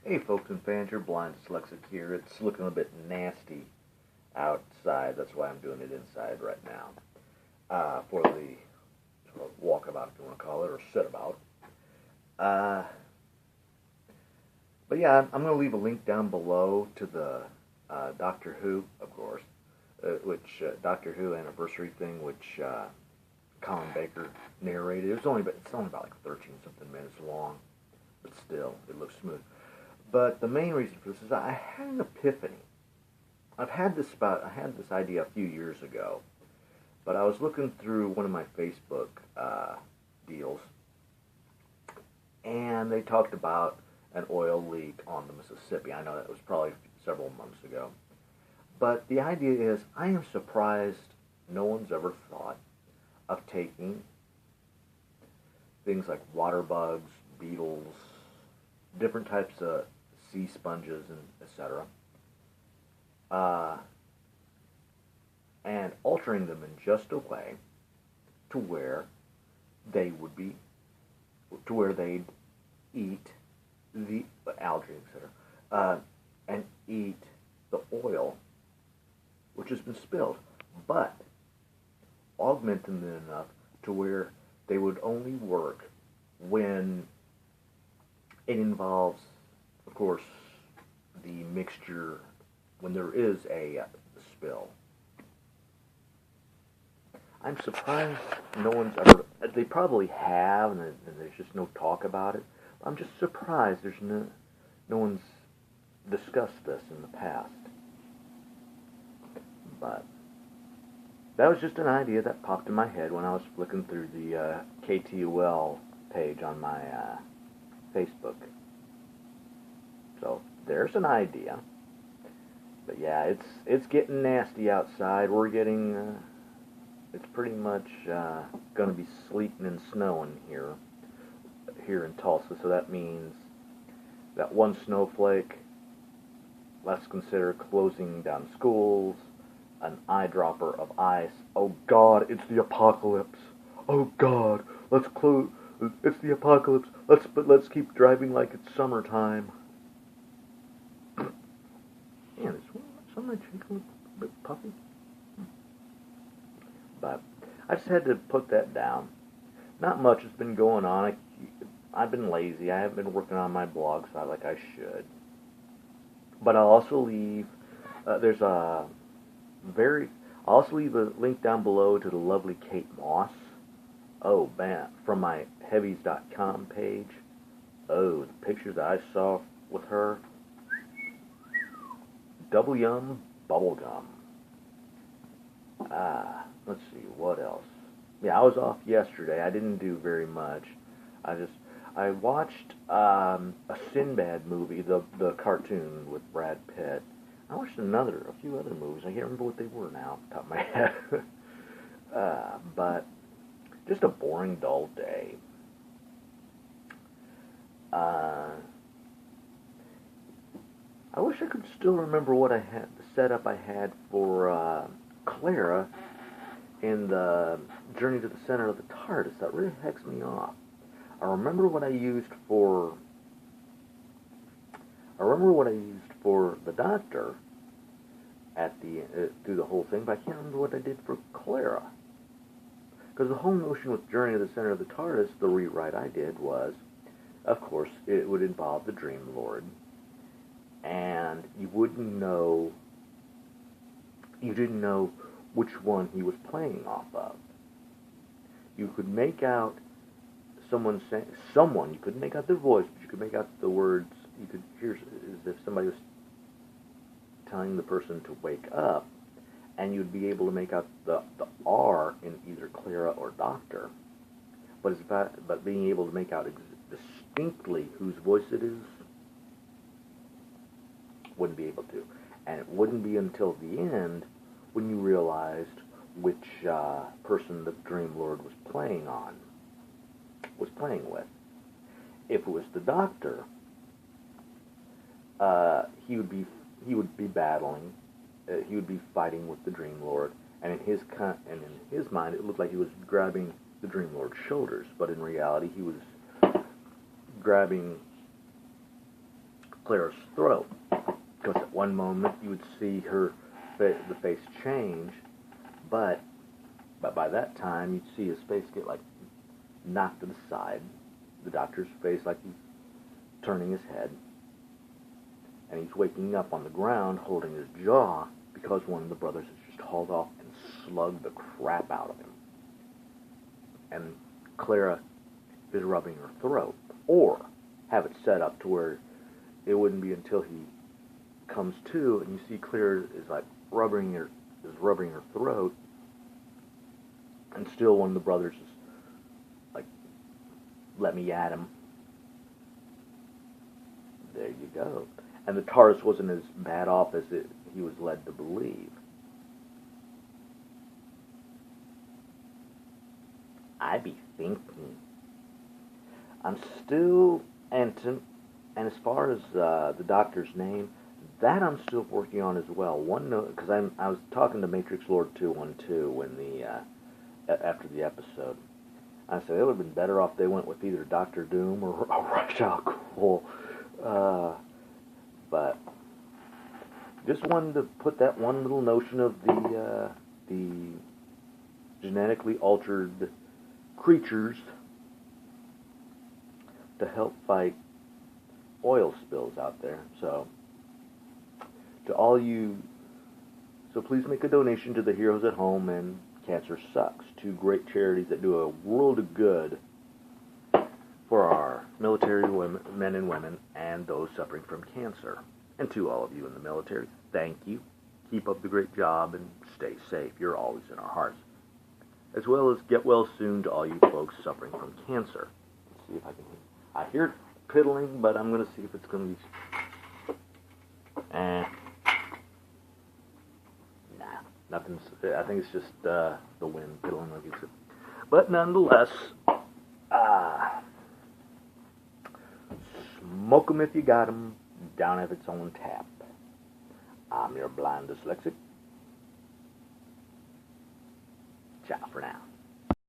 Hey folks and fans, your blind dyslexic here. It's looking a bit nasty outside. That's why I'm doing it inside right now. For the sort of walkabout, if you want to call it, or sit about. Uh, but yeah, I'm going to leave a link down below to the Doctor Who, of course, which Doctor Who anniversary thing, which Colin Baker narrated. It's only about like 13 something minutes long, but still, it looks smooth. But the main reason for this is I had an epiphany. I had this idea a few years ago, but I was looking through one of my Facebook deals, and they talked about an oil leak on the Mississippi. I know that was probably several months ago, but the idea is I am surprised no one's ever thought of taking things like water bugs, beetles, different types of sea sponges, and etc., and altering them in just a way to where they would be, to where they'd eat the algae, etc., and eat the oil which has been spilled, but augment them enough to where they would only work when it involves, of course, the mixture when there is a spill. I'm surprised no one's ever. They probably have, and there's just no talk about it. I'm just surprised there's no one's discussed this in the past. But that was just an idea that popped in my head when I was flicking through the KTUL page on my Facebook. So there's an idea. But yeah, it's getting nasty outside. We're getting it's pretty much going to be sleeting and snowing here in Tulsa. So that means that one snowflake, let's consider closing down schools, an eyedropper of ice. Oh God, it's the apocalypse. Oh God, let's close. It's the apocalypse. Let's keep driving like it's summertime. Man, is some of my chicken a bit puffy? But I just had to put that down. Not much has been going on. I've been lazy. I haven't been working on my blog site like I should. But I'll also leave. I'll also leave a link down below to the lovely Kate Moss. Oh man, from my heavies.com page. Oh, the pictures that I saw with her. Double yum bubblegum. Let's see, what else? Yeah, I was off yesterday. I didn't do very much. I watched a Sinbad movie, the cartoon with Brad Pitt. I watched a few other movies. I can't remember what they were now off the top of my head. But just a boring, dull day. I wish I could still remember what I had, the setup I had for Clara in the Journey to the Center of the TARDIS. That really hex me off. I remember what I used for the Doctor at the through the whole thing, but I can't remember what I did for Clara. Because the whole notion with Journey to the Center of the TARDIS, the rewrite I did was, of course, it would involve the Dream Lord. And you didn't know which one he was playing off of. You could make out you couldn't make out their voice, but you could make out the words. You could hear as if somebody was telling the person to wake up, and you'd be able to make out the R in either Clara or Doctor. But being able to make out distinctly whose voice it is, wouldn't be able to. And it wouldn't be until the end when you realized which person the Dream Lord was playing with. If it was the Doctor, he would be battling, he would be fighting with the Dream Lord, and in his mind it looked like he was grabbing the Dream Lord's shoulders, but in reality he was grabbing Clara's throat. Because at one moment you would see the face change, but by that time you'd see his face get like knocked to the side. The doctor's face like he's turning his head. And he's waking up on the ground holding his jaw because one of the brothers has just hauled off and slugged the crap out of him. And Clara is rubbing her throat. Or have it set up to where it wouldn't be until he comes to and you see Clara is like rubbing her throat, and still one of the brothers is like, let me at him. There you go. And the TARDIS wasn't as bad off as he was led to believe. I be thinking. I'm still Anton, and as far as the doctor's name, that I'm still working on as well. One note, because I was talking to Matrix Lord 212 when after the episode. I said it would have been better off they went with either Doctor Doom or Ra's al Ghul. But just wanted to put that one little notion of the genetically altered creatures to help fight oil spills out there. So to all you, so please make a donation to the Heroes at Home and Cancer Sucks, two great charities that do a world of good for our military men and women and those suffering from cancer. And to all of you in the military, thank you. Keep up the great job and stay safe. You're always in our hearts. As well as get well soon to all you folks suffering from cancer. Let's see if I can. I hear it piddling, but I'm going to see if it's going to be. Nah, nothing's. I think it's just the wind piddling like it's. But nonetheless, smoke 'em if you got 'em, down if it's on tap. I'm your blind dyslexic. Ciao for now.